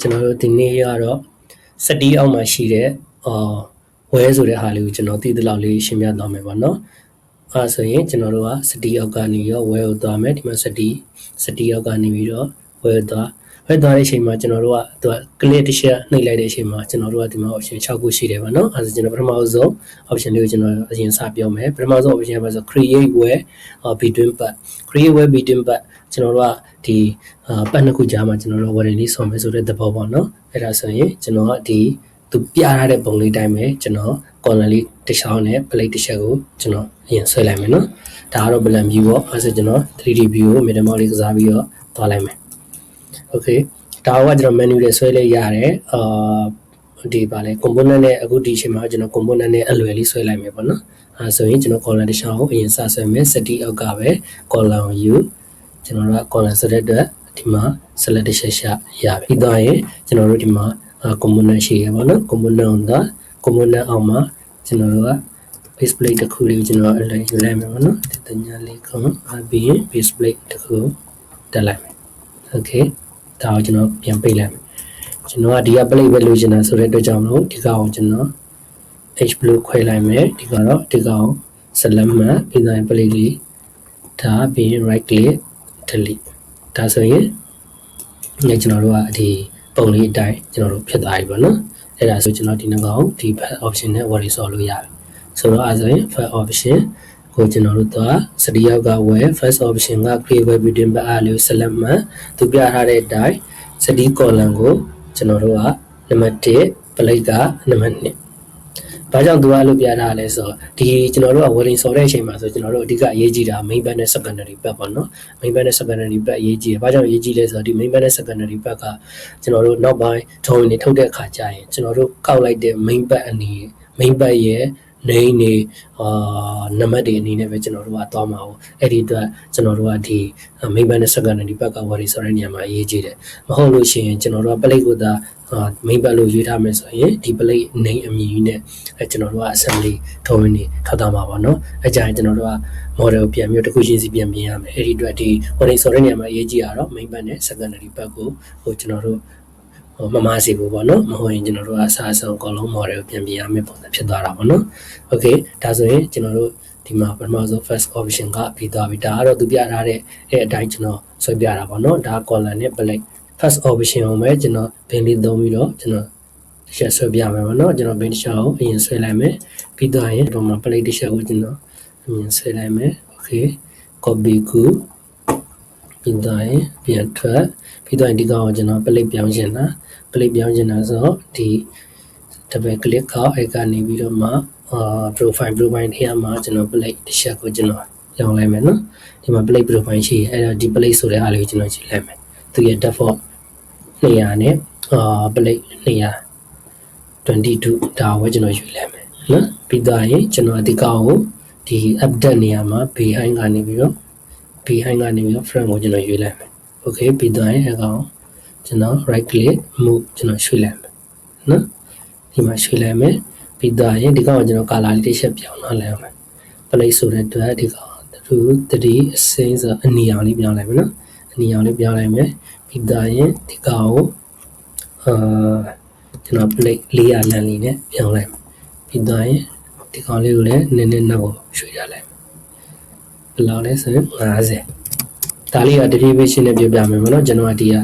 ကျွန်တော်တို့ဒီနေ့ကတော့စတီးအောက်မှာရှိတဲ့ဝဲဆိုတဲ့ဟာလေးကိုကျွန်တော်သိသလောက်လေးရှင်းပြသွားမယ်ပေါ့နော်အဲဆိုရင်ကျွန်တော်တို့ကစတီးအောက်ကနေရောဝဲကိုသွားမယ်ဒီမှာစတီးအောက်ကနေပြီးတော့ဝဲသွားတဲ့အချိန်မှာကျွန်တော်တို့ကသူက click တစ်ချက်နှိပ်လိုက်တဲ့အချိန်မှာကျွန်တော်တို့ကဒီမှာ option 6ခုရှိတယ်ပေါ့နော်အဲဆိုကျွန်တော်ပထမဆုံး option လေးကိုကျွန်တော်အရင်စပြောမယ်ပထမဆုံး option ကဆို create where between but create where between but ကျွန်တော်တို့ကဒီပတ်နှစ်ခုကြားမှာကျွန်တော်တို့ warning လေးဆော်မယ်ဆိုတဲ့သဘောပေါ့နော်အဲ့ဒါဆိုရင်ကျွန်တော်ကဒီသူပြထားတဲ့ပုံလေးတိုင်းပဲကျွန်တော် column လေးတစ်ချောင်းနဲ့ plate တစ်ချက်ကိုကျွန်တော်အရင်ဆွဲလိုက်မယ်နော်ဒါကတော့ plan view ပေါ့အဲဆိုကျွန်တော် 3D view ကို minimal လေးကစားပြီးတော့သွားလိုက်မယ် okay ဒါကကျွန်တော် menu တွေဆွဲလိုက်ရတယ်ဒီပါလေ component နဲ့အခုဒီအချိန်မှာကျွန်တော် component နဲ့အလွယ်လေးဆွဲလိုက်မယ်ပေါ့နော်အဲဆိုရင်ကျွန်တော် column တစ်ချောင်းကိုအရင်စဆွဲမယ် set အောက်ကပဲ column ကိုယူကျွန်တော်တို့က column ဆိုတဲ့အတွက်ဒီမှာ select တစ်ချက်ရှာရပြီပြီးတော့ရင်ကျွန်တော်တို့ဒီမှာcomponent ရှိရပါတော့ component က component အောက်မှာကျွန်တော်တို့က base plate တစ်ခုလေးကိုကျွန်တော်အလိုက်ယူလိုက်မယ်ပေါ့နော်ဒီတညာလေးကောင်ပြီးရင် base plate တစ်ခုတက်လိုက်မယ် okay ဒါကိုကျွန်တော်ပြန်ပိတ်လိုက်မယ်ကျွန်တော်ကဒီက plate ပဲလိုချင်တာဆိုတဲ့အတွက်ကြောင့်မလို့ဒီကောင်ကိုကျွန်တော် h blue ခွဲလိုက်မယ်ဒီကတော့ဒီကောင် select မှာပြီးတော့ plate လေးဒါပြီးရင် right click delete ဒါဆိုရင်ကျွန်တော်တို့ကဒီပုံလေးအတိုင်းကျွန်တော်တို့ဖြစ်သွားပြီပေါ့နော်အဲ့ဒါဆိုကျွန်တော်ဒီနှကောင်ဒီ option နဲ့ worry ဆော်လို့ရတယ်ဆိုတော့အဲဆိုရင် first option ကိုကျွန်တော်တို့သွားစတီးယောက်ကဝယ် first option က create web between ပါအားလေး select မှာသူပြထားတဲ့အတိုင်းစတီး column ကိုကျွန်တော်တို့ကနံပါတ်1 plate ကနံပါတ်2ဘာကြောင့်သူကအဲ့လိုပြထားလဲဆိုတော့ဒီကျွန်တော်တို့က wedding ဆော်တဲ့အချိန်မှာဆိုကျွန်တော်တို့အဓိကအရေးကြီးတာ main band နဲ့ secondary band ပေါ့နော် main band နဲ့ secondary band အရေးကြီးတယ်။ဘာကြောင့်အရေးကြီးလဲဆိုတော့ဒီ main band နဲ့ secondary band ကကျွန်တော်တို့နောက်ပိုင်း drawing တွေထုတ်တဲ့အခါကျရင်ကျွန်တော်တို့ကောက်လိုက်တဲ့ main band အနေ main band ရဲ့ name တွေနံပါတ်တွေအနေနဲ့ပဲကျွန်တော်တို့ကသွားမှာဟုတ်အဲ့ဒီအတွက်ကျွန်တော်တို့ကဒီ main band နဲ့ secondary band က wedding ဆော်တဲ့နေရာမှာအရေးကြီးတယ်။မဟုတ်လို့ရှိရင်ကျွန်တော်တို့က plate ကိုသာmain band လို့ရွေးထားမယ်ဆိုရင်ဒီ plate name အမည်နဲ့ကျွန်တော်တို့က assembly drawing တွေထောက်ထားမှာပါเนาะအဲကြရင်ကျွန်တော်တို့က model ပြန်ပြီးတစ်ခုချင်းစီပြန်ပြင်ရမယ်အဲ့ဒီအတွက်ဒီ wedding ဆော်တဲ့နေရာမှာအရေးကြီးတာတော့ main band နဲ့ secondary band ကိုကျွန်တော်တို့မမစီဘူးပေါ့နော်မဟုတ်ရင်ကျွန်တော်တို့အစားအဆုံးအကုန်လုံး model ပြန်ပြင်ရမယ့်ပုံစံဖြစ်သွားတာပေါ့နော် okay ဒါဆိုရင်ကျွန်တော်တို့ဒီမှာပထမဆုံး first option ကပြီးသွားပြီဒါကတော့သူပြထားတဲ့အတိုင်းကျွန်တော်ဆွဲပြတာပေါ့နော်ဒါ column နဲ့ plate first option ကိုပဲကျွန်တော်ဘင်းလေးသုံးပြီးတော့ကျွန်တော်တစ်ချက်ဆွဲပြမယ်ပေါ့နော်ကျွန်တော်ဘင်းတစ်ချက်ကိုအရင်ဆွဲလိုက်မယ်ပြီးတော့ရင်ဒီမှာ plate တစ်ချက်ကိုကျွန်တော်အရင်ဆွဲလိုက်မယ် okay copy ကူပြီးတော့ရင်ပြန်ထွက်ပြီးတော့ဒီကောင်ကိုကျွန်တော် plate ပြောင်းချင်တာ plate ပြောင်းချင်တာဆိုတော့ဒီ double click ခေါက်အဲ့ကနေပြီးတော့မှprofile ထဲမှာကျွန်တော် plate တစ်ချက်ကိုကျွန်တော်ပြောင်းလိုက်မယ်နော်ဒီမှာ plate profile ရှိအဲ့ဒါဒီ plate ဆိုတဲ့အားလေးကိုကျွန်တော်ကြည့်လိုက်မယ်သူရဲ့ default 200နဲ့plate 222ဒါကိုကျွန်တော်ယူလိုက်မယ်နော်ပြီးတော့ရင်ကျွန်တော်ဒီကောင်ကိုဒီ update နေရာမှာ behind ကနေပြီးတော့ front ကိုကျွန်တော်ယူလိုက်မယ် okay ပြီးတော့ရင်အကောင်ကျွန်တော် right click move ကျွန်တော်ရွှေ့လိုက်မယ်နော်ဒီမှာရွှေ့လိုက်မယ်ပြီးတော့ရင်ဒီကောင်ကိုကျွန်တော် color လေးတစ်ချက်ပြောင်းလိုက်အောင်မယ် plate ဆိုတဲ့အတွက်ဒီကောင်3အစိမ်းဆိုအနီအောင်လေးပြောင်းလိုက်မယ်နော်အနီအောင်လေးပြောင်းလိုက်မယ်ပြီးတော့ရင်ဒီကောင်ကိုကျွန်တော် plate 400လမ်းလေးနဲ့ပြောင်းလိုက်မယ်ပြီးတော့ရင်ဒီကောင်လေးကိုလည်းနည်းနည်းနောက်ကိုရွှေ့ရလိုက်မယ်ဘယ်လောက်လဲဆိုရင်50ဒါလေးက derivation နဲ့ပြောပြမယ်ပေါ့နော်ကျွန်တော်ကဒီက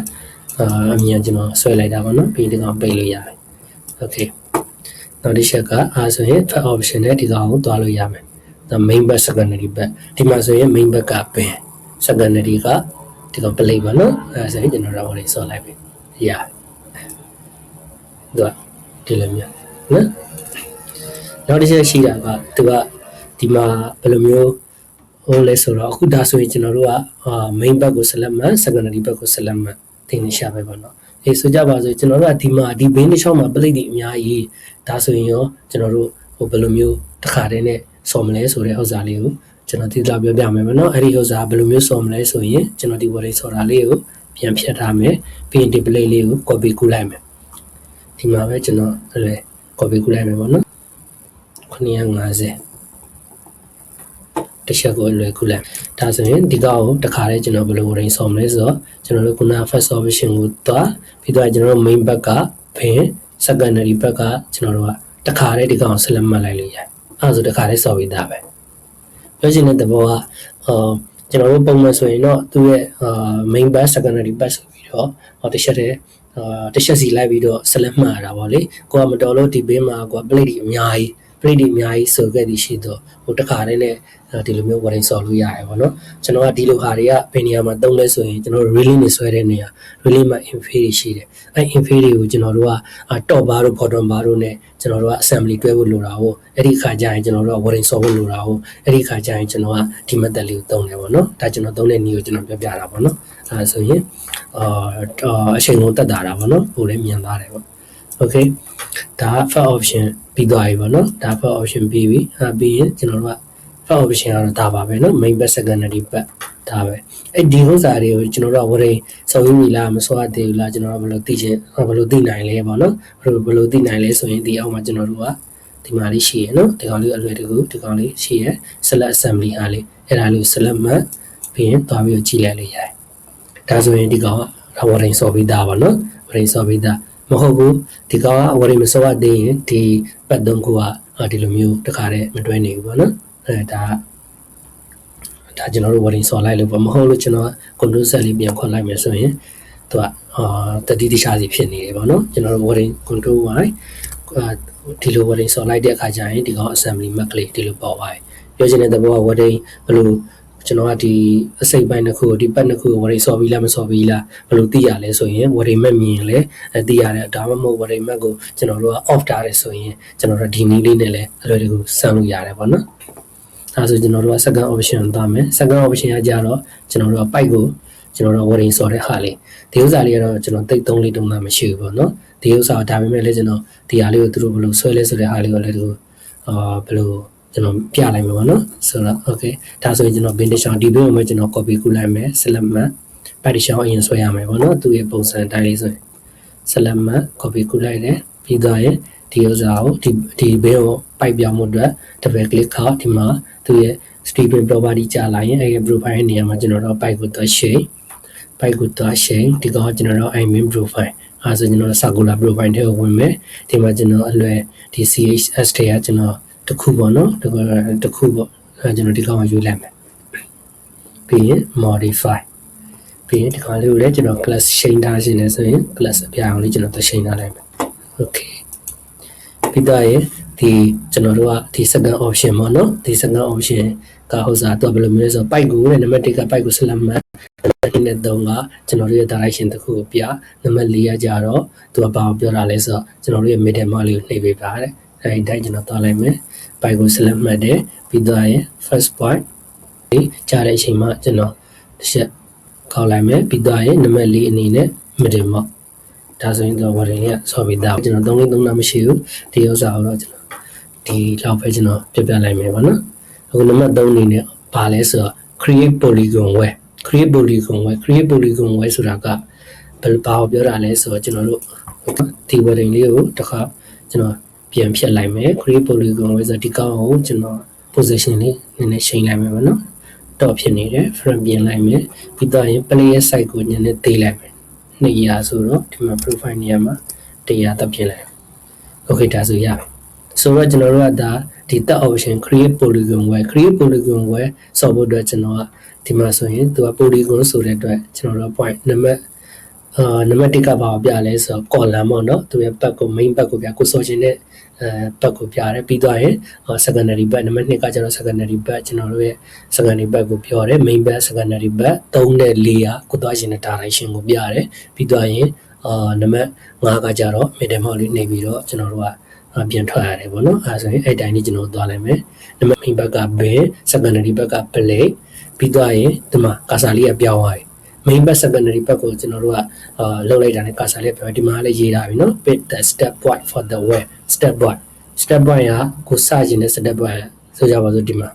အမြင်ကျွန်တော်ဆွဲလိုက်တာပေါ့နော်ပြီးဒီကောင်ပိတ်လို့ရတယ် okay နောက်တစ်ချက်ကအားဆိုရင် third option နဲ့ဒီကောင်ကိုတွားလို့ရမယ်ဒါ main back secondary back ဒီမှာဆိုရင် main back ကပင် secondary ကဒီကောင် plate ပါနော်အဲဆိုရင်ကျွန်တော်တို့ဆော်လိုက်ပြီရဒီလိုမျိုးနော်နောက်တစ်ချက်ရှိတာကသူကဒီမှာဘယ်လိုမျိုးဟိုလဲဆိုတော့အခုဒါဆိုရင်ကျွန်တော်တို့ကmain back ကို select မှာ secondary back ကို select မှာတင်နေရှာပဲပေါ့နော်အေးဆိုကြပါစို့ကျွန်တော်တို့ကဒီမှာဒီ bin တစ်ချောင်းမှာ plate တွေအများကြီးဒါဆိုရင်ရောကျွန်တော်တို့ဟိုဘယ်လိုမျိုးတစ်ခါတည်းနဲ့ဆော်မလဲဆိုတဲ့ဥစ္စာလေးကိုကျွန်တော်သိလာပြောပြမယ်ပေါ့နော်အဲ့ဒီဥစ္စာဘယ်လိုမျိုးဆော်မလဲဆိုရင်ကျွန်တော်ဒီ word ဆော်တာလေးကိုပြန်ဖြတ်ထားမယ်ပြီးရင်ဒီ plate လေးကို copy ကူးလိုက်မယ်ဒီမှာပဲကျွန်တော်လဲ copy ကူးလိုက်မယ်ပေါ့နော်950 တစ်ချက်ကိုလွယ်ကူလိုက်ဒါဆိုရင်ဒီကောင်ကိုတစ်ခါလေးကျွန်တော်ဘယ်လို range ဆော်မလဲဆိုတော့ကျွန်တော်တို့ခုန first option ကိုတွားပြီးတော့ကျွန်တော်တို့ main ဘက်ကဘင်း secondary ဘက်ကကျွန်တော်တို့ကတစ်ခါလေးဒီကောင် select မှတ်လိုက်လို့ရတယ်အဲဒါဆိုတစ်ခါလေးဆော်ပြီးသားပဲပြောချင်တဲ့သဘောကကျွန်တော်တို့ပုံမှန်ဆိုရင်တော့သူ့ရဲ့main back secondary back ဆိုပြီးတော့တစ်ချက်တည်းတစ်ချက်စီလိုက်ပြီးတော့ select မှတ်ရတာပေါ့လေကိုကမတော်လို့ဒီဘေးမှာကိုက plate တွေအများကြီးဆိုခဲ့သည်ရှိတော့ဟိုတစ်ခါတည်းနဲ့ဒီလိုမျိုး warning ဆော်လို့ရတယ်ပေါ့နော်ကျွန်တော်ကဒီလိုဟာတွေကဘယ်နေရာမှာသုံးလဲဆိုရင်ကျွန်တော်တို့ relay နဲ့ဆွဲတဲ့နေရာ relay မှာ infill တွေရှိတယ်အဲ infill တွေကိုကျွန်တော်တို့က top bar တို့ bottom bar တို့နဲ့ကျွန်တော်တို့က assembly တွဲဖို့လိုတာဟုတ်အဲ့ဒီခါကျရင်ကျွန်တော်တို့က warning ဆော်ဖို့လိုတာဟုတ်အဲ့ဒီခါကျရင်ကျွန်တော်ကဒီ method လေးကိုသုံးတယ်ပေါ့နော်ဒါကျွန်တော်သုံးတဲ့နည်းကိုကျွန်တော်ပြောပြတာပေါ့နော်အဲဆိုရင်အချိန်ကုန်တက်တာပေါ့နော်ပိုလည်းမြန်သွားတယ်ပေါ့ okay ဒါ first option ပြီးသွားပြီပေါ့နော်ဒါ first option ပြီးပြီပြီးရင်ကျွန်တော်တို့က first option ကတော့ဒါပါပဲနော် main back secondary back ဒါပဲအဲ့ဒီဥစ္စာတွေကိုကျွန်တော်တို့ကဝရိစော်ရင်းမိလားမစော်ရသေးဘူးလားကျွန်တော်တို့ဘယ်လိုသိနိုင်လဲပေါ့နော်ဘယ်လိုသိနိုင်လဲဆိုရင်ဒီအောက်မှာကျွန်တော်တို့ကဒီမှာလေးရှိရနော်ဒီကောင်လေးအလွယ်တကူဒီကောင်လေးရှိရ select assembly အားလေးအဲ့ဒါလေးကို select မှပြီးရင်သွားပြီးကြည့်လိုက်လို့ရတယ်ဒါဆိုရင်ဒီကောင်ကဝရိစော်ပြီးသားပါနော်ဝရိစော်ပြီးသားမဟုတ်ဘူးဒီကောင်ကဝရိမစော်ရသေးရင်ဒီပတ်သုံးခုကဒီလိုမျိုးတခါတည်းမတွဲနေဘူးပေါ့နော်ဒါကျွန်တော်တို့ warning ဆော်လိုက်လို့ပေါ့မဟုတ်လို့ကျွန်တော် control set လေးပြန်ခွန်လိုက်မယ်ဆိုရင်သူကတတိတိကျစီဖြစ်နေတယ်ပေါ့နော်ကျွန်တော်တို့ warning control y ဒီလို warning ဆော်လိုက်တဲ့အခါကျရင်ဒီကောင် assembly map ကလေးဒီလိုပေါ်သွားပြီပြောချင်တဲ့သဘောက warning ဘယ်လိုကျွန်တော်ကဒီအစိပ်ပိုင်းတစ်ခုဒီပတ်တစ်ခုကို warning ဆော်ပြီးလားမဆော်ပြီးလားဘယ်လိုသိရလဲဆိုရင် warning map မြင်လဲသိရတယ်ဒါမှမဟုတ် warning map ကိုကျွန်တော်တို့က off ထားတယ်ဆိုရင်ကျွန်တော်တို့ဒီနည်းလေးနဲ့လည်းအလွယ်တကူစမ်းလို့ရတယ်ပေါ့နော်အဲဆိုကျွန်တော်တို့က second option သွားမယ် second option ကကြတော့ကျွန်တော်တို့က pipe ကိုကျွန်တော်တို့ warning ဆော်တဲ့ဟာလေးဒီဥစ္စာလေးကတော့ကျွန်တော်တိတ်သုံးလေးတုံးတာမရှိဘူးပေါ့နော်ဒီဥစ္စာဒါပေမဲ့လည်းကျွန်တော်ဒီဟာလေးကိုသူတို့ဘယ်လိုဆွဲလဲဆိုတဲ့ဟာလေးကိုလည်းသူဘယ်လိုကျွန်တော်ပြလိုက်မှာပေါ့နော်ဆိုတော့ okay ဒါဆိုရင်ကျွန်တော် vintage ဒီဘက်မှာကျွန်တော် copy ကူလိုက်မယ် select မှ partition အရင်ဆွဲရမယ်ပေါ့နော်သူ့ရဲ့ပုံစံတိုင်းလေးဆိုရင် select မှ copy ကူလိုက်တယ်ပြီးတော့ရင်ဒီဥစ္စာကိုဒီဘက်ကို pipe ပြောင်းမှုအတွက် double click ခါဒီမှာသူရဲ့ stephen property ကြာလာရင်အဲ့ဒီ profile နေရာမှာကျွန်တော်တို့ pipe ကိုသွား shade ဒီကောင်ကျွန်တော်တို့ admin profile အဲဆိုကျွန်တော် circular profile ထဲကိုဝင်မယ်ဒီမှာကျွန်တော်အလွယ်ဒီ chs ထဲကကျွန်တော်တစ်ခုပေါ့နော်တစ်ခုပေါ့အဲကျွန်တော်ဒီကောင်ကိုယူလိုက်မယ်ပြီးရင် modify ပြီးရင်ဒီကောင်လေးကိုလည်းကျွန်တော် class shade ထားခြင်းနဲ့ဆိုရင် class အပြာရောင်လေးကျွန်တော်သရှင်းထားလိုက်မယ် okay ပြီးတော့ဒီကျွန်တော်တို့ကဒီ second option ပေါ့နော်ဒီ second option ကဟိုစားတော့ဘယ်လိုမျိုးလဲဆိုတော့ pipe ကိုနဲ့ number 1က pipe ကို select မှဒီနဲ့3ကကျွန်တော်တို့ရဲ့ direction တစ်ခုကိုပြနံပါတ်4ကကြတော့သူကဘာကိုပြောတာလဲဆိုတော့ကျွန်တော်တို့ရဲ့ middle mark လေးကိုနှိပ်ပေးပါတဲ့အဲဒီတိုင်းကျွန်တော်သွားလိုက်မယ် pipe ကို select မှတယ်ပြီးတော့ first point ဒီကြားတဲ့အချိန်မှာကျွန်တော်တစ်ချက်ခေါက်လိုက်မယ်ပြီးတော့နံပါတ်4အနေနဲ့ middle mark ဒါဆိုရင်တော့ warning ကဆော်ပြီးသားကျွန်တော်3တာမရှိဘူးဒီဥစ္စာကိုတော့ကျွန်တော်ဒီလောက်ပဲကျွန်တော်ပြပြလိုက်မယ်ပေါ့နော်အခုနံပါတ်3အနေနဲ့ဘာလဲဆိုတော့ create polygon web create polygon web ဆိုတာကဘယ်ဘာကိုပြောတာလဲဆိုတော့ကျွန်တော်တို့ဒီ warning လေးကိုတစ်ခါကျွန်တော်ပြန်ဖြတ်လိုက်မယ် create polygon web ဆိုဒီကောင်ကိုကျွန်တော် position လေးနည်းနည်းချိန်လိုက်မယ်ပေါ့နော်တော့ဖြစ်နေတယ် frame ပြင်လိုက်မယ်ပြီးတော့ရင် player site ကိုနည်းနည်းသေးလိုက်မယ်200ဆိုတော့ဒီမှာ profile နေရာမှာ100တက်ပြင်လိုက် okay ဒါဆိုရပြီဆိုတော့ကျွန်တော်တို့ကဒါဒီ third option create polygon web ဆော်ဖို့အတွက်ကျွန်တော်ကဒီမှာဆိုရင်သူက polygon ဆိုတဲ့အတွက်ကျွန်တော်တို့ point နံပါတ်1ကဘာကိုပြလဲဆိုတော့ column ပေါ့နော်သူရဲ့ back ကို main back ကိုပြကိုဆော်ခြင်းနဲ့ back ကိုပြတယ်ပြီးတော့ရင် secondary back နံပါတ်2ကကျတော့ secondary back ကျွန်တော်တို့ရဲ့ secondary back ကိုပြောတယ် main back secondary back 3နဲ့4ကကိုသွားခြင်းနဲ့ direction ကိုပြတယ်ပြီးတော့ရင်နံပါတ်5ကကျတော့ middle mark လေးနေပြီးတော့ကျွန်တော်တို့ကပြန်ထွက်ရတယ်ပေါ့နော်အဲဆိုရင်အဲ့တိုင်းလေးကျွန်တော်သွားလိုက်မယ်နံပါတ် main back က bin secondary back က plate ပြီးတော့ရင်ဒီမှာကာစာလေးကပြောင်းသွားပြီ main back secondary back ကိုကျွန်တော်တို့ကလောက်လိုက်တာနဲ့ကာစာလေးပြောင်းဒီမှာလည်းရေးထားပြီနော် pick the step point for the web step point ကကိုစခြင်းနဲ့ step point ဆိုကြပါစို့ဒီမှာ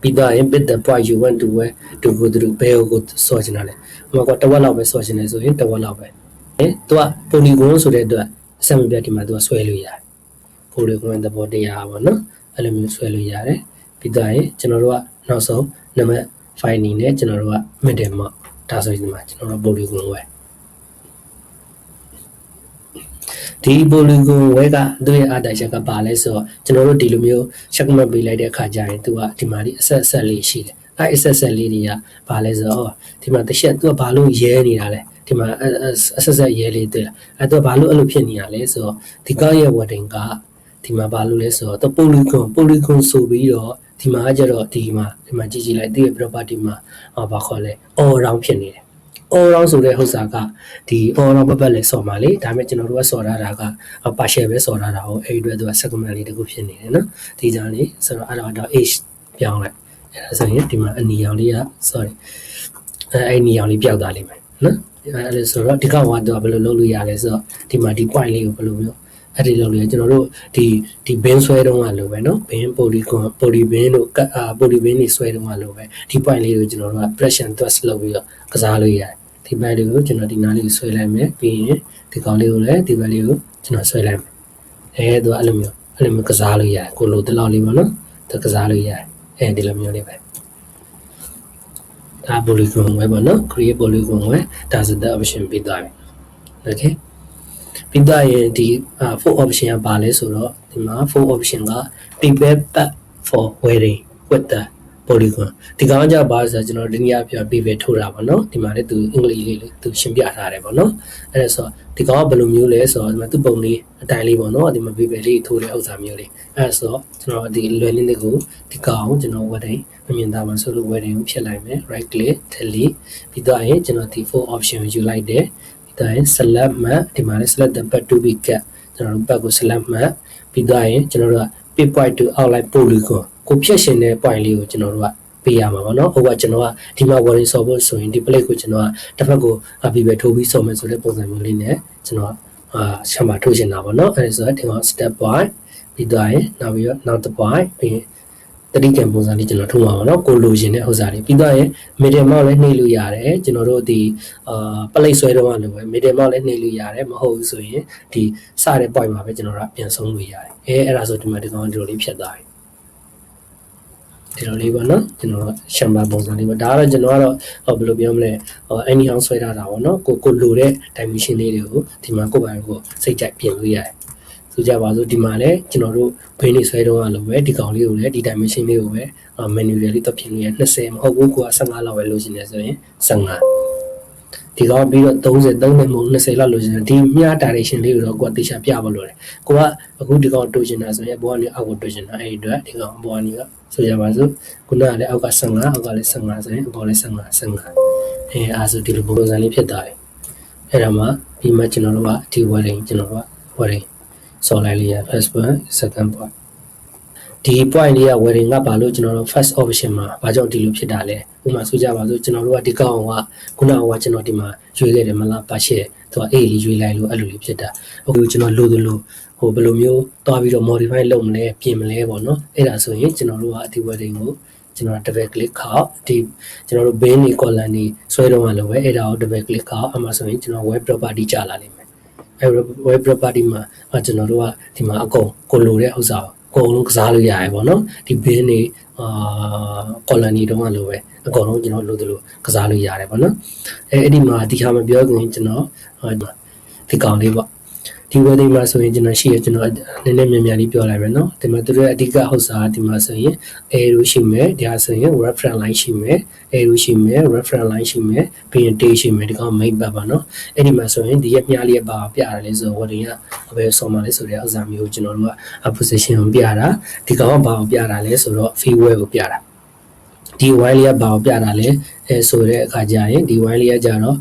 ပြီးတော့ရင် pick the point you want to web to go through ဘယ်ကိုဆော့ချင်တာလဲဟိုကတဝက်လောက်ပဲဆော့ချင်တယ်ဆိုရင်တဝက်လောက်ပဲသူက polygon ဆိုတဲ့အတွက်အစမပြတ်ဒီမှာသူကဆွဲလို့ရတယ်polygon သဘောတရားပါနော်အဲ့လိုမျိုးဆွဲလို့ရတယ်ပြီးတော့ရင်ကျွန်တော်တို့က နောက်ဆုံးနံပါတ်5အနေနဲ့ကျွန်တော်တို့က middle မှာဒါဆိုရင်ဒီမှာကျွန်တော်တို့ polygon ဝဲဒီ polygon ဝဲကသူ့ရဲ့အတိုင်းချက်ကပါလဲဆိုတော့ကျွန်တော်တို့ဒီလိုမျိုး check mark ပေးလိုက်တဲ့အခါကျရင်သူကဒီမှာဒီအဆက်လေးရှိတယ်အဆက်လေးတွေကပါလဲဆိုတော့ဒီမှာတစ်ချက်သူကဘာလို့ရဲနေတာလဲဒီမှာအဆက်ရဲလေးတွေ့လားသူကဘာလို့အဲ့လိုဖြစ်နေတာလဲဆိုတော့ဒီကောက်ရဲ့ wording ကဒီမှာဘာလို့လဲဆိုတော့ polygon ဆိုပြီးတော့ဒီမှာကျတော့ဒီမှာကြည့်လိုက်ဒီရဲ့ property မှာဘာခေါ်လဲ all round ဖြစ်နေတယ် all round ဆိုတဲ့ဥစ္စာကဒီ all round ပတ်လဲဆော်မှာလေဒါပေမဲ့ကျွန်တော်တို့ကဆော်ထားတာက partial ပဲဆော်ထားတာဟုတ်အဲ့ဒီအတွက်သူက segment လေးတခုဖြစ်နေတယ်နော်ဒီကြောင့်လေဆိုတော့အဲ့တော့ h ပြောင်းလိုက်အဲ့ဒါဆိုရင်ဒီမှာအနီရောင်လေးက sorry အဲ့နီရောင်လေးပြောက်သွားလိမ့်မယ်နော်အဲ့ဒါဆိုတော့ဒီကောင်ကတော့ဘယ်လိုလုပ်လို့ရလဲဆိုတော့ဒီမှာဒီ point လေးကိုဘယ်လိုမျိုးအဲ့ဒီလုပ်လို့ကျွန်တော်တို့ဒီ bin ဆွဲတုံးကလိုပဲเนาะ bin polygon တို့polygon တွေဆွဲတုံးကလိုပဲဒီ point လေးကိုကျွန်တော်တို့က pressure thrust လုပ်ပြီးတော့ကစားလို့ရတယ်ဒီ point လေးကိုကျွန်တော်ဒီနားလေးကိုဆွဲလိုက်မယ်ပြီးရင်ဒီကောင်လေးကိုလည်းဒီ point လေးကိုကျွန်တော်ဆွဲလိုက်မယ်သူကအဲ့လိုမျိုးကစားလို့ရတယ်ကိုလိုတလောက်လေးပေါ့နော်သူကစားလို့ရတယ်ဒီလိုမျိုးလေးပဲဒါ polygon ဝဲပေါ့နော် create polygon ဝဲဒါဆိုတဲ့ option ပေးသွားပြီ okay ပြီးတော့ရင်ဒီ4 option ကပါလဲဆိုတော့ဒီမှာ4 option က prepare path for wearing with the polygon ဒီကောင်ကြပါဆိုတော့ကျွန်တော်ဒီနေ့အပြ prepare ထိုးတာပေါ့နော်ဒီမှာလည်းသူအင်္ဂလိပ်လေးသူရှင်းပြထားတယ်ပေါ့နော်အဲ့ဒါဆိုဒီကောင်ကဘယ်လိုမျိုးလဲဆိုတော့ဒီမှာသူပုံလေးအတိုင်းလေးပေါ့နော်ဒီမှာ prepare လေးထိုးတဲ့ဥစ္စာမျိုးလေးအဲ့ဒါဆိုတော့ကျွန်တော်ဒီလွယ်လင်းလေးကိုဒီကောင်ကျွန်တော် wedding မမြင်တာမှဆိုလို့ wedding ကိုဖြတ်လိုက်မယ် right click delete ပြီးတော့ရင်ကျွန်တော်ဒီ4 option ကိုယူလိုက်တယ်ဒါရင် select map ဒီမှာလည်း select the path to be cut ကျွန်တော်တို့ path ကို select map ပြီးတော့ရင်ကျွန်တော်တို့က pick point to outline polygon ကိုဖြတ်ရှင်တဲ့ point လေးကိုကျွန်တော်တို့ကပေးရမှာပေါ့နော်ဟိုကကျွန်တော်ကဒီမှာ warning ဆော်ဖို့ဆိုရင်ဒီ plate ကိုကျွန်တော်ကတစ်ဖက်ကိုပြီးပဲထိုးပြီးဆော်မယ်ဆိုတဲ့ပုံစံမျိုးလေးနဲ့ကျွန်တော်ရှမ်းမှာထိုးရှင်တာပေါ့နော်အဲ့ဒါဆိုတော့ဒီမှာ step point ပြီးတော့ရင်နောက်တစ် point ပြီးရင်တတိကံပုံစံလေးကျွန်တော်ထိုးမှာပါเนาะကိုလိုချင်တဲ့ဥစ္စာတွေပြီးတော့ရင် middle mouse လည်းနှိပ်လို့ရတယ်ကျွန်တော်တို့ဒီပလိတ်ဆွဲတော့လို့ပဲ middle mouse လည်းနှိပ်လို့ရတယ်မဟုတ်ဘူးဆိုရင်ဒီစတဲ့ point မှာပဲကျွန်တော်တို့ပြန်ဆုံးလို့ရတယ်အဲ့ဒါဆိုဒီမှာဒီကောင်ဒီလိုလေးဖြတ်သွားပြီဒီလိုလေးပေါ့နော်ကျွန်တော်ရှမ်ဘာပုံစံလေးပေါ့ဒါကတော့ကျွန်တော်ကတော့ဘယ်လိုပြောမလဲanyhow ဆွဲထားတာပေါ့နော်ကိုလိုတဲ့ dimension လေးတွေကိုဒီမှာကိုယ်ပိုင်ကိုစိတ်ကြိုက်ပြင်လို့ရတယ်ဆိုကြပါစို့ဒီမှာလည်းကျွန်တော်တို့ဘိန်းလေးဆွဲတော့ရလို့ပဲဒီကောင်လေးကိုလည်းဒီ dimension လေးကိုပဲ manually လေးတော့ပြင်လို့ရ20မဟုတ်ဘူးကိုက15လောက်ပဲလိုချင်တယ်ဆိုရင်15ဒီကောင်ပြီးတော့33နဲ့မဟုတ်20လောက်လိုချင်တယ်ဒီမြား direction လေးကိုတော့ကိုကတေချာပြပါလို့တယ်ကိုကအခုဒီကောင်တိုးချင်တာဆိုရင်ဘောကနေအောက်ကိုတိုးချင်တာအဲ့ဒီအတွက်ဒီကောင်ဘောကနေကဆိုကြပါစို့ခုနကလည်းအောက်က15အောက်ကလည်း15ဆိုရင်အပေါ်လည်း15အားဆိုဒီလိုပုံစံလေးဖြစ်သွားပြီအဲ့ဒါမှပြီးမှကျွန်တော်တို့ကဒီ wedding ကျွန်တော်တို့က wedding ဆော်လိုက်လေးရ first point second point ဒီ point လေးက wedding ကဘာလို့ကျွန်တော်တို့ first option မှာဘာကြောင့်ဒီလိုဖြစ်တာလဲဥပမာဆိုကြပါစို့ကျွန်တော်တို့ကဒီကောင်ကခုနကကျွန်တော်ဒီမှာရွေးခဲ့တယ်မလားပါရှယ်သူကအေးလေးရွေးလိုက်လို့အဲ့လိုလေးဖြစ်တာအခုကျွန်တော်လိုဟိုဘယ်လိုမျိုးတွားပြီးတော့ modify လုပ်မလဲပြင်မလဲပေါ့နော်အဲ့ဒါဆိုရင်ကျွန်တော်တို့ကဒီ wedding ကိုကျွန်တော် double click ခောက်ဒီကျွန်တော်တို့ bin တွေ column တွေဆွဲတော့မှလို့ပဲအဲ့ဒါကို double click ခောက်အမှဆိုရင်ကျွန်တော် web property ကြာလာလိမ့်မယ်အဲ့ web property မှာကျွန်တော်တို့ကဒီမှာအကုန်ကိုလိုတဲ့ဥစ္စာကိုအကုန်လုံးကစားလို့ရတယ်ပေါ့နော်ဒီ bin တွေcolumn တွေတော့မှလို့ပဲအကုန်လုံးကျွန်တော်လိုသလိုကစားလို့ရတယ်ပေါ့နော်အဲ့ဒီမှာဒီခါမပြောခင်ကျွန်တော်ဒီကောင်လေးပေါ့ဒီ wedding မှာဆိုရင်ကျွန်တော်ရှိရကျွန်တော်နည်းနည်းမြန်မြန်လေးပြောလိုက်မယ်နော်ဒီမှာသူတို့အဓိကဟုတ်စားဒီမှာဆိုရင် arrow ရှိမယ်ဒါဆိုရင် reference line ရှိမယ် arrow ရှိမယ် reference line ရှိမယ်ပြီးရင် date ရှိမယ်ဒီကောင် make ပါနော်အဲ့ဒီမှာဆိုရင်ဒီရမြားလေးပါပြရတယ်လေဆို wedding ကဘယ်ဆော်မှာလဲဆိုတဲ့ဥစ္စာမျိုးကျွန်တော်တို့က position ကိုပြတာဒီကောင်ကဘာကိုပြတာလဲဆိုတော့ freeware ကိုပြတာဒီ wine လေးကဘာကိုပြတာလဲဆိုတဲ့အခါကျရင်ဒီ wine လေးကကြတော့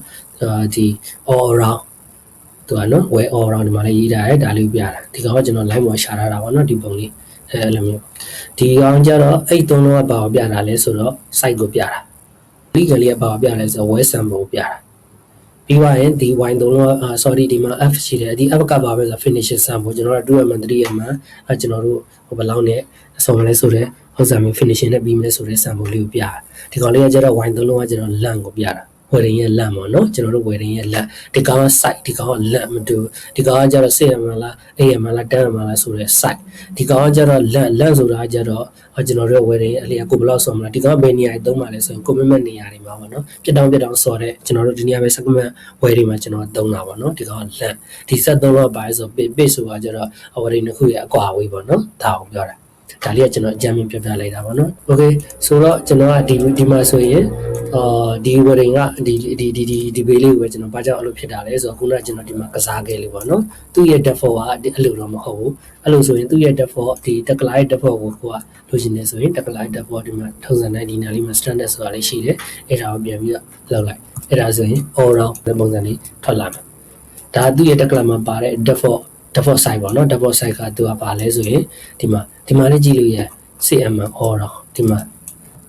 ဒီ all aroundသူကနော် way all around ဒီမှာလည်းရေးထားတယ်ဒါလေးပြတာဒီကောင်ကကျွန်တော် line ပေါ်ရှာထားတာပေါ့နော်ဒီပုံလေးအဲ့လိုမျိုးဒီကောင်ကျတော့အဲ့သုံးလုံးကဘာကိုပြတာလဲဆိုတော့ site ကိုပြတာဒီကလေးကဘာကိုပြလဲဆိုတော့ web sample ကိုပြတာပြီးသွားရင်ဒီ wine သုံးလုံးsorry ဒီမှာ f ရှိတယ်ဒီ f ကဘာပဲဆို finishing sample ကျွန်တော်တို့ 2m 3m ကျွန်တော်တို့ဟိုဘယ်လောက်နဲ့အစုံလဲဆိုတဲ့ဥစ္စာမျိုး finishing နဲ့ပြီးမယ်ဆိုတဲ့ sample လေးကိုပြတာဒီကောင်လေးကကျတော့ wine သုံးလုံးကကျတော့ length ကိုပြတာ wedding ရဲ့လန့်ပေါ့နော်ကျွန်တော်တို့ wedding ရဲ့လန့်ဒီကောင်က site ဒီကောင်ကလန့်မတူဒီကောင်ကကျတော့စိတ်ရမလားအိမ်ရမလားတန်းရမလားဆိုတဲ့ site ဒီကောင်ကကျတော့လန့်ဆိုတာကျတော့ကျွန်တော်တို့ wedding အလျာကိုဘယ်လောက်ဆော်မလားဒီကောင်ကဘယ်နေရာသုံးပါလဲဆိုရင် commitment နေရာတွေမှာပေါ့နော်ပြတောင်းဆော်တဲ့ကျွန်တော်တို့ဒီနေရာပဲ segment wedding မှာကျွန်တော်သုံးတာပေါ့နော်ဒီကောင်ကလန့်ဒီဆက်သုံးတော့ပါဆို page ဆိုတာကျတော့ wedding တစ်ခုရဲ့အကွာအဝေးပေါ့နော်ဒါကိုပြောတာဒါလေးကကျွန်တော်အကြမ်းမြင်ပြပြလိုက်တာပေါ့နော် okay ဆိုတော့ကျွန်တော်ကဒီမှာဆိုရင်ဒီ wedding ကဒီဘေးလေးကိုပဲကျွန်တော်ဘာကြောင့်အဲ့လိုဖြစ်တာလဲဆိုတော့ခုနကကျွန်တော်ဒီမှာကစားခဲ့လေးပေါ့နော်သူ့ရဲ့ default ကအဲ့လိုတော့မဟုတ်ဘူးအဲ့လိုဆိုရင်သူ့ရဲ့ default ဒီ tecla ရဲ့ default ကိုကိုကလိုချင်နေဆိုရင် tecla ရဲ့ default ဒီမှာ2019ဒီနားလေးမှာ standard ဆိုတာလေးရှိတယ်အဲ့ဒါကိုပြန်ပြီးတော့လောက်လိုက်အဲ့ဒါဆိုရင် all round ပုံစံလေးထွက်လာမယ်ဒါသူ့ရဲ့ tecla မှာပါတဲ့ default site ပေါ့နော် default site ကသူကပါလဲဆိုရင်ဒီမှာလေးကြည့်လို့ရ CM all round ဒီမှာ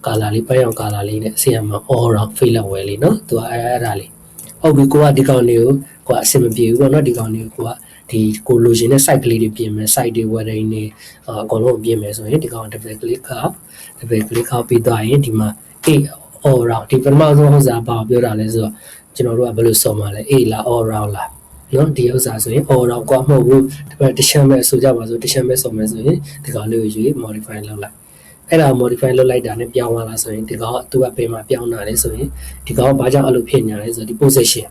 color လေးပိုင်းအောင် color လေးနဲ့ CM all round fill up ဝယ်လေးနော်သူကအဲ့ဒါလေးဟုတ်ပြီကိုကဒီကောင်လေးကိုအဆင်မပြေဘူးပေါ့နော်ဒီကောင်လေးကိုကဒီကိုလိုချင်တဲ့ site ကလေးတွေပြင်မယ် site တွေ wedding တွေအကုန်လုံးပြင်မယ်ဆိုရင်ဒီကောင် double click ပြီးသွားရင်ဒီမှာ all round ဒီပထမဆုံးဥစ္စာဘာပြောတာလဲဆိုတော့ကျွန်တော်တို့ကဘယ်လိုစော်မှာလဲ လား all round လားနော်ဒီဥစ္စာဆိုရင် all round กว่าမဟုတ်ဘူးတခြားမဲ့ဆိုကြပါစို့တခြားမဲ့စော်မယ်ဆိုရင်ဒီကောင်လေးကိုရွေး modify လုပ်လိုက်အဲ့ဒါ modify လုပ်လိုက်တာနဲ့ပြောင်းသွားလားဆိုရင်ဒီကောင်သူကပင်မှာပြောင်းတာလဲဆိုရင်ဒီကောင်ဘာကြောင့်အဲ့လိုဖြစ်ညာလဲဆိုတော့ဒီ position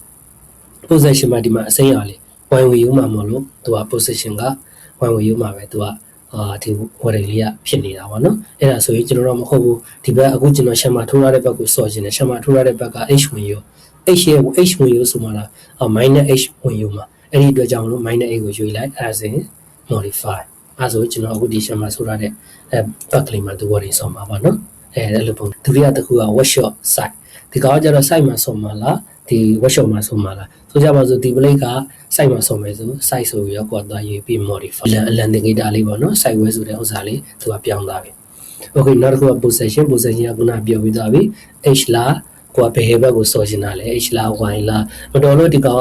မှာဒီမှာအစိမ်းအရာလေး one way မှာမလို့သူက position က one way မှာပဲသူကဒီ wedding လေးကဖြစ်နေတာပေါ့နော်အဲ့ဒါဆိုရင်ကျွန်တော်တို့မဟုတ်ဘူးဒီဘက်အခုကျွန်တော်ရှမ်းမှာထိုးရတဲ့ဘက်ကိုစော်ခြင်းနဲ့ရှမ်းမှာထိုးရတဲ့ဘက်က h ဝင်ယူ h ရဲ့ h ဝင်ယူဆိုမှလားminus h ဝင်ယူမှာအဲ့ဒီအတွက်ကြောင့်လို့ minus h ကိုယူလိုက်အဲ့ဒါဆိုရင် modify အဲ့ဆိုကျွန်တော်အခုဒီရှမ်းမှာဆိုရတဲ့ဘက်ကလေးမှာသူ wedding ဆော်မှာပါနော်အဲ့လိုပုံဒုတိယတစ်ခုက workshop site ဒီကောင်ကျတော့ site မှာဆော်မှာလားဒီ workshop မှာဆော်မှာလားဆိုကြပါစို့ဒီ plate က site မှာဆော်မယ်ဆို site ဆိုပြီးတော့ကိုယ်သွားရေးပြီး modify အလန်တင်ဂိတာလေးပေါ့နော် site web ဆိုတဲ့ဥစ္စာလေးသူကပြောင်းသွားပြီ okay နောက်တစ်ခုက possession ကခုနပြောပြီးသွားပြီ h လားကိုကဘယ်ဘက်ကိုစော်ချင်တာလဲ h လား y လားမတော်လို့ဒီကောင်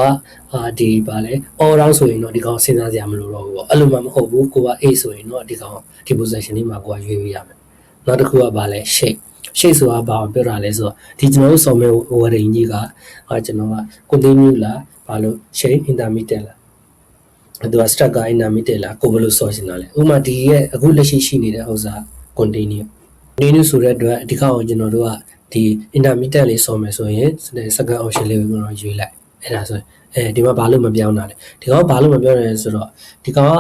ကဒီပါလဲ all round ဆိုရင်တော့ဒီကောင်စဉ်းစားစရာမလိုတော့ဘူးပေါ့အဲ့လိုမှမဟုတ်ဘူးကိုက a ဆိုရင်တော့ဒီကောင်ဒီ possession လေးမှာကိုကရွေးပြရမယ်နောက်တစ်ခုကပါလဲ shape ဆိုတာဘာကိုပြောတာလဲဆိုတော့ဒီကျွန်တော်တို့စော်မဲ့ wedding ကြီးကကျွန်တော်က continue လားဘာလို့ shape intermittent လားသူက struct က intermittent လားကိုဘယ်လိုစော်ချင်တာလဲဥပမာဒီရဲ့အခုလက်ရှိနေတဲ့ဥစ္စာ continue ဆိုတဲ့အတွက်ဒီကောင်ကိုကျွန်တော်တို့ကဒီ intermittent လေးစော်မယ်ဆိုရင် second option လေးကိုကျွန်တော်ရွေးလိုက်အဲ့ဒါဆိုရင်ဒီမှာဘာလို့မပြောင်းတာလဲဒီကောင်ဘာလို့မပြောင်းလဲဆိုတော့ဒီကောင်က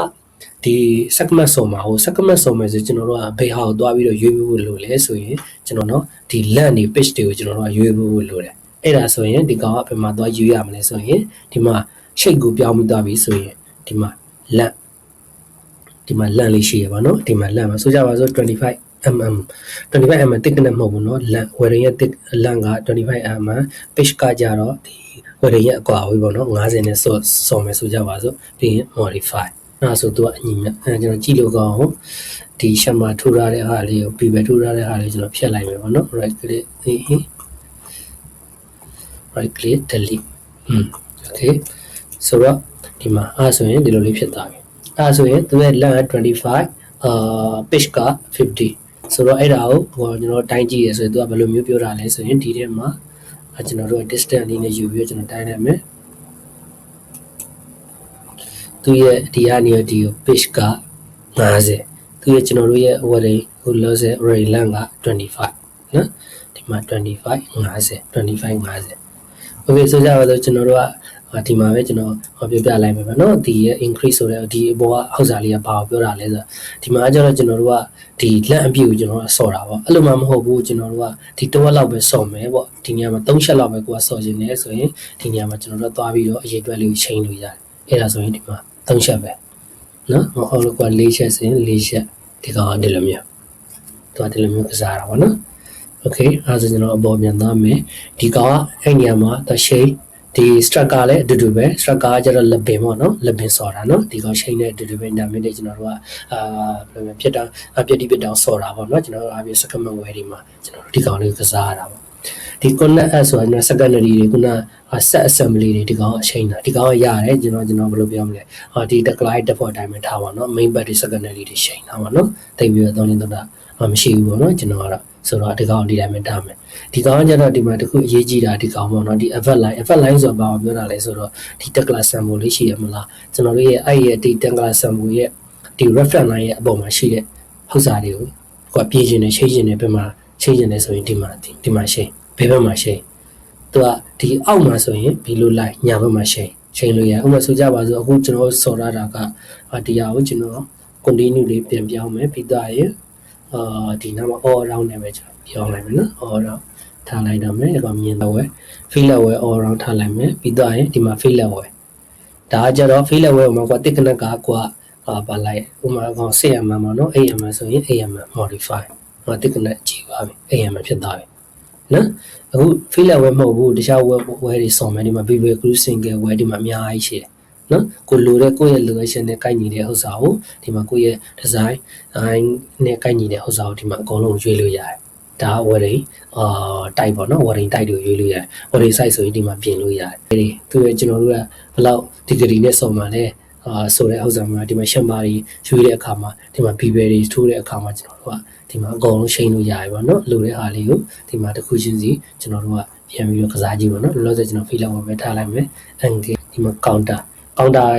ဒီ segment စော်မှာဟို segment စော်မယ်ဆိုကျွန်တော်တို့ကဘေးဟာကိုတွားပြီးတော့ရွေးဖို့လိုလဲဆိုရင်ကျွန်တော်တို့ဒီ land တွေ page တွေကိုကျွန်တော်တို့ကရွေးဖို့လိုတယ်အဲ့ဒါဆိုရင်ဒီကောင်ကဘယ်မှာတွားရွေးရမလဲဆိုရင်ဒီမှာ shape ကိုပြောင်းပြီးသွားပြီဆိုရင်ဒီမှာ land လေးရှိရပါတော့ဒီမှာ land မှာဆိုကြပါစို့25mm တစ်ကနေမဟုတ်ဘူးเนาะ land wedding ရဲ့တစ် land က 25mm page ကကြတော့ဒီ wedding ရဲ့အကွာအဝေးပေါ့เนาะ50နဲ့စော်မယ်ဆိုကြပါစို့ပြီးရင် modify အဲ့ဆိုသူကအညီမြကျွန်တော်ကြည့်လို့ကောင်းအောင်ဒီရှမ်းမှာထိုးထားတဲ့ဟာလေးကိုပြီးပဲထိုးထားတဲ့ဟာလေးကျွန်တော်ဖြတ်လိုက်မယ်ပေါ့เนาะ right click delete okay ဆိုတော့ဒီမှာအဲ့ဆိုရင်ဒီလိုလေးဖြစ်သွားပြီအဲ့ဆိုရင်သူရဲ့ land 25 page က50ဆိုတော့အဲ့ဒါကိုကျွန်တော်တိုင်းကြည့်ရဆိုရင်သူကဘယ်လိုမျိုးပြောတာလဲဆိုရင်ဒီထဲမှာကျွန်တော်တို့ distance လေးနဲ့ယူပြီးကျွန်တော်တိုင်းလိုက်မယ်သူရဲ့ဒီကနေဒီ page က50သူရဲ့ကျွန်တော်တို့ရဲ့ wedding ဟို loss array land က25နော်ဒီမှာ25 50 okay ဆိုကြပါတော့ကျွန်တော်တို့ကဒီမှာပဲကျွန်တော်ပြောပြလိုက်မယ်ဗျာနော်ဒီရဲ့ increase ဆိုတဲ့ဒီအပေါ်ကဟောက်စာလေးကဘာကိုပြောတာလဲဆိုတော့ဒီမှာကျတော့ကျွန်တော်တို့ကဒီလက်အပြည့်ကိုကျွန်တော်ကဆော်တာပေါ့အဲ့လိုမှမဟုတ်ဘူးကျွန်တော်တို့ကဒီတစ်ဝက်လောက်ပဲဆော်မယ်ပေါ့ဒီနေရာမှာ3ချက်လောက်ပဲကိုကဆော်ခြင်းနဲ့ဆိုရင်ဒီနေရာမှာကျွန်တော်တို့သွားပြီးတော့အရေးအတွက်လေးကိုချိန်လို့ရတယ်အဲ့ဒါဆိုရင်ဒီမှာ3ချက်ပဲနော်မဟုတ်လို့က4ချက်ဆိုရင်4ချက်ဒီကောင်ကဒီလိုမျိုးဒီလိုမျိုးကစားတာပေါ့နော် okay အဲ့ဒါကျွန်တော်အပေါ်ပြန်သွားမယ်ဒီကောင်ကအဲ့နေရာမှာတရှိဒီ struct ကလည်းအတူတူပဲ struct ကကျတော့ lebin ပေါ့နော် lebin ဆော်တာနော်ဒီကောင် chain နဲ့အတူတူပဲ intermittent ကျွန်တော်တို့ကဘယ်လိုလဲဖြစ်တောင်ဆော်တာပေါ့နော်ကျွန်တော်တို့အပြင် segment way တွေမှာကျွန်တော်တို့ဒီကောင်လေးကစားရတာပေါ့ဒီ connect as ဆိုတာကျွန်တော် secondary တွေခုန set assembly တွေဒီကောင်အချိန်တာဒီကောင်ရတယ်ကျွန်တော်ဘယ်လိုပြောမလဲဒီ client default အတိုင်းပဲထားပါတော့ main body secondary တွေချိန်တာပေါ့နော်တိတ်ပြီးတော့သုံးနေတာ မရှိဘူးပေါ့နော်ကျွန်တော်ကတော့ဆိုတော့ဒီကောင်ဒီတိုင်းပဲထားမယ်ဒီကောင်ကကျတော့ဒီမှာတခုအရေးကြီးတာဒီကောင်ပေါ့နော်ဒီ effect line ဆိုတာဘာပြောတာလဲဆိုတော့ဒီ tag class sample လေးရှိရမလားကျွန်တော်တို့ရဲ့အဲ့ရဲ့ဒီ tag class sample ရဲ့ဒီ reference line ရဲ့အပေါ်မှာရှိတဲ့ဥစ္စာတွေကိုကိုကပြင်ရှင်နေချိန်ရှင်နေဘက်မှာချိန်ရှင်နေဆိုရင်ဒီမှာရှိဘယ်ဘက်မှာရှိသူကဒီအောက်မှာဆိုရင်ဘီလိုလိုက်ညာဘက်မှာချိန်လို့ရဥပမာဆိုကြပါစို့အခုကျွန်တော်ဆော်ရတာကဒီဟာကိုကျွန်တော် continue လေးပြန်ပြောင်းမယ်ပြီးသားရင်ဒီနောက်မှာ all around နဲ့ပဲကျွန်တော်ပြောင်းလိုက်မယ်နော် all around ထားလိုက်တော့မယ်ဒီကောင်မြင်တော့ဝဲ fill level all around ထားလိုက်မယ်ပြီးသားရင်ဒီမှာ fill level ဒါကြတော့ fill level မှာကွာတစ်ကနက်ကကွာပါလိုက်ဥပမာကောင် CM မှာနော် AM ဆိုရင် AM modify တစ်ကနက်ကြည့်ပါပြီ AM ဖြစ်သွားပြီနော်အခု fill level မဟုတ်ဘူးတခြား web တွေဆော်မယ်ဒီမှာ Visual Group Single web ဒီမှာအများကြီးရှိတယ်နော်ကိုလိုတဲ့ကိုယ့်ရဲ့ location နဲ့ကိုက်ညီတဲ့ဥစ္စာကိုဒီမှာကိုယ့်ရဲ့ design နဲ့ကိုက်ညီတဲ့ဥစ္စာကိုဒီမှာအကုန်လုံးရွေးလို့ရတယ်ဒါက wedding type ပေါ့နော် wedding type တွေရွေးလို့ရတယ် wedding site ဆိုရင်ဒီမှာပြင်လို့ရတယ်သူကကျွန်တော်တို့ကဘယ်လောက် degree နဲ့ဆော်မှာလဲဆိုတဲ့ဥစ္စာမှာဒီမှာရှမ်ပါတွေရွေးတဲ့အခါမှာဒီမှာ bevel တွေထိုးတဲ့အခါမှာကျွန်တော်တို့ကဒီမှာအကုန်လုံးချိန်လို့ရတယ်ပေါ့နော်လိုတဲ့အားလေးကိုဒီမှာတစ်ခုချင်းစီကျွန်တော်တို့ကပြန်ပြီးတော့ကစားကြည့်ပေါ့နော်လောလောဆယ်ကျွန်တော် fill လောက်ပဲထားလိုက်မယ် angle ဒီမှာ counter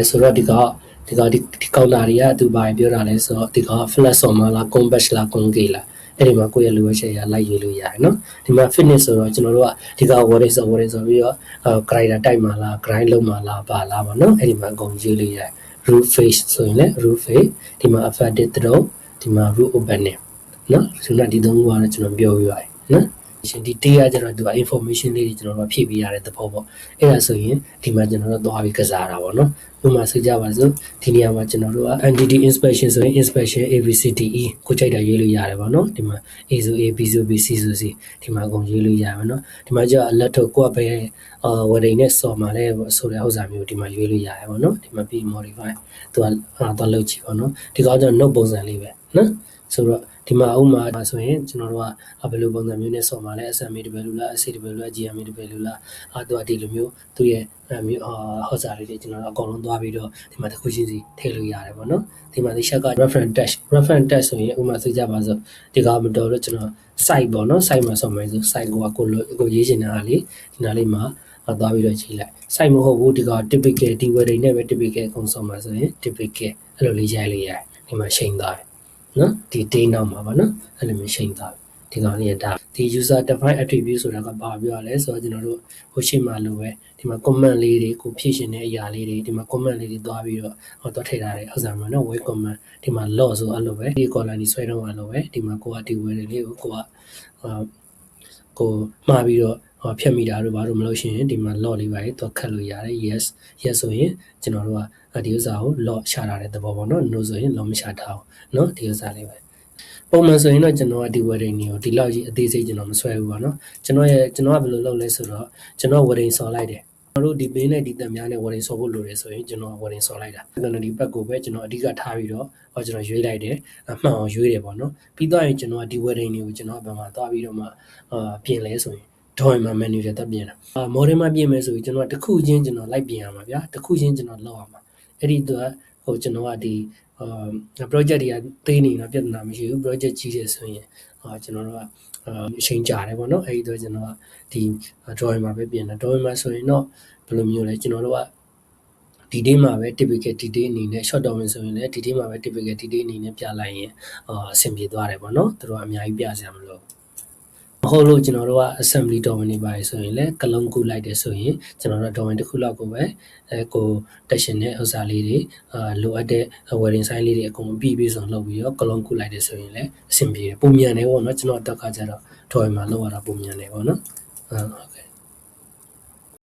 ဆိုတော့ဒီကောင်ဒီ counter တွေကသူဘာပြောတာလဲဆိုတော့ဒီကောင် flat ဆော်မှာလား compact လား concave လားအဲ့ဒီမှာကိုယ့်ရဲ့လိုအပ်ချက်ရလိုက်ရွေးလို့ရတယ်နော်ဒီမှာ fitness ဆိုတော့ကျွန်တော်တို့ကဒီကောင် wording ဆိုပြီးတော့ character type မှာလား grind လုံးမှာလားပါလားပေါ့နော်အဲ့ဒီမှာအကုန်ရွေးလို့ရတယ် roof face ဆိုရင်လည်း roof face ဒီမှာ affected throw ဒီမှာ roof opening နော်ဆိုတော့ဒီသုံးခုကတော့ကျွန်တော်ပြောပြရတယ်နော်ဒီ data ကျတော့သူက information လေးတွေကျွန်တော်တို့ဖြည့်ပေးရတဲ့သဘောပေါ့အဲ့ဒါဆိုရင်ဒီမှာကျွန်တော်တို့သွားပြီးကစားတာပေါ့နော်ဥပမာဆိုကြပါစို့ဒီနေရာမှာကျွန်တော်တို့က entity inspection ဆိုရင် inspection ABCDE ကိုချိန်တာရေးလို့ရတယ်ပေါ့နော်ဒီမှာ A ဆို A B ဆို B C ဆို C ဒီမှာအကုန်ရေးလို့ရတယ်ပေါ့နော်ဒီမှာကျတော့ alert ကိုကပဲwedding နဲ့ဆော်မှာလဲဆိုတဲ့ဥစ္စာမျိုးဒီမှာရေးလို့ရတယ်ပေါ့နော်ဒီမှာပြီး modify သူကသွားလုပ်ကြည့်ပေါ့နော်ဒီကောင်ကျတော့ note ပုံစံလေးပဲနော်ဆိုတော့ဒီမှာဥမာဆိုရင်ကျွန်တော်တို့ကဘယ်လိုပုံစံမျိုးနဲ့ဆော်မှာလဲ SMA တပယ်လို့လား SA တပယ်လို့လား GMA တပယ်လို့လားသူကဒီလိုမျိုးသူ့ရဲ့မျိုးဟောစာလေးတွေကျွန်တော်တို့အကုန်လုံးသွားပြီးတော့ဒီမှာတစ်ခုချင်းစီထည့်လို့ရတယ်ပေါ့နော်ဒီမှာဒီချက်က reference test ဆိုရင်ဥမာဆိုကြပါစို့ဒီကောင်မတော်လို့ကျွန်တော် site ပေါ့နော် site မှာဆော်မယ်ဆို site ကိုရေးချင်တဲ့အားလေးဒီနားလေးမှာသွားပြီးတော့ချိန်လိုက် site မဟုတ်ဘူးဒီကောင် typical ဒီ wedding နဲ့ပဲ typical အကုန်ဆော်မှာဆိုရင် typical အဲ့လိုလေးရိုက်လိုက်ရတယ်ဒီမှာချိန်သွားတယ်နော်ဒီ day နောက်မှာပါနော်အဲ့လိုမျိုးချိန်သွားပြီဒီကောင်လေးဒါဒီ user define attribute ဆိုတာကဘာပြောရလဲဆိုတော့ကျွန်တော်တို့ဟိုရှေ့မှာလိုပဲဒီမှာ comment လေးတွေကိုဖြည့်ရှင်တဲ့အရာလေးတွေဒီမှာ comment လေးတွေသွားပြီးတော့သွားထည့်ထားတဲ့ဥစ္စာမှာနော် web comment ဒီမှာ log ဆိုအဲ့လိုပဲဒီ column ကြီးဆွဲတော့အဲ့လိုပဲဒီမှာကိုကဒီ web လေးကိုကိုမှားပြီးတော့ဖြတ်မိတာတို့ဘာလို့မလို့ရှိရင်ဒီမှာ log လေးပါရေးသွားခတ်လို့ရတယ် yes ဆိုရင်ကျွန်တော်တို့ကဒီဥစ္စာကို log ရှာထားတဲ့သဘောပေါ့နော် no ဆိုရင် log မရှာထားဘူးเนาะဒီဥစ္စာလေးပဲပုံမှန်ဆိုရင်တော့ကျွန်တော်ကဒီ wedding တွေကိုဒီလောက်ကြီးအသေးစိတ်ကျွန်တော်မဆွဲဘူးပေါ့နော်ကျွန်တော်ကဘယ်လိုလုပ်လဲဆိုတော့ကျွန်တော် wedding ဆော်လိုက်တယ်ကျွန်တော်တို့ဒီပင်းနဲ့ဒီတက်များနဲ့ wedding ဆော်ဖို့လိုတယ်ဆိုရင်ကျွန်တော် wedding ဆော်လိုက်တာကျွန်တော်ဒီဘက်ကိုပဲကျွန်တော်အဓိကထားပြီးတော့ကျွန်တော်ရွေးလိုက်တယ်မှန်အောင်ရွေးတယ်ပေါ့နော်ပြီးတော့ရင်ကျွန်တော်ကဒီ wedding တွေကိုကျွန်တော်ဘယ်မှာသွားပြီးတော့မှပြင်လဲဆိုရင် drawing မှာ menu တွေတက်ပြင်တာmodel မှာပြင်မယ်ဆိုရင်ကျွန်တော်တခုချင်းကျွန်တော်လိုက်ပြင်ရမှာဗျာတခုချင်းကျွန်တော်လောက်ရမှာအဲ့ဒီတော့ကျွန်တော်ကဒီproject တွေကသေးနေတာပြဿနာမရှိဘူး project ကြီးတယ်ဆိုရင်ကျွန်တော်တို့ကအချိန်ကြာတယ်ပေါ့နော်အဲ့ဒီတော့ကျွန်တော်ကဒီ drawing မှာပဲပြင်တာ drawing မှာဆိုရင်တော့ဘယ်လိုမျိုးလဲကျွန်တော်တို့ကဒီday မှာပဲ typical ဒီ day အနေနဲ့ short document ဆိုရင်လည်းဒီ day မှာပဲ typical ဒီ day အနေနဲ့ပြလိုက်ရင်အဆင်ပြေသွားတယ်ပေါ့နော်သူတို့ကအများကြီးပြစရာမလိုမဟုတ်လို့ကျွန်တော်တို့က assembly domain တွေပါဆိုရင်လည်းကလုံးကူလိုက်တယ်ဆိုရင်ကျွန်တော်တို့ domain တစ်ခုလောက်ကိုပဲကိုတက်ရှင်တဲ့ဥစ္စာလေးတွေလိုအပ်တဲ့ wedding sign လေးတွေအကုန်ပြီးဆုံးလုပ်ပြီးတော့ကလုံးကူလိုက်တယ်ဆိုရင်လည်းအဆင်ပြေတယ်ပုံမြန်တယ်ပေါ့နော်ကျွန်တော်တက်ကကြတော့ domain မှာလောက်ရတာပုံမြန်တယ်ပေါ့နော်ဟုတ်ကဲ့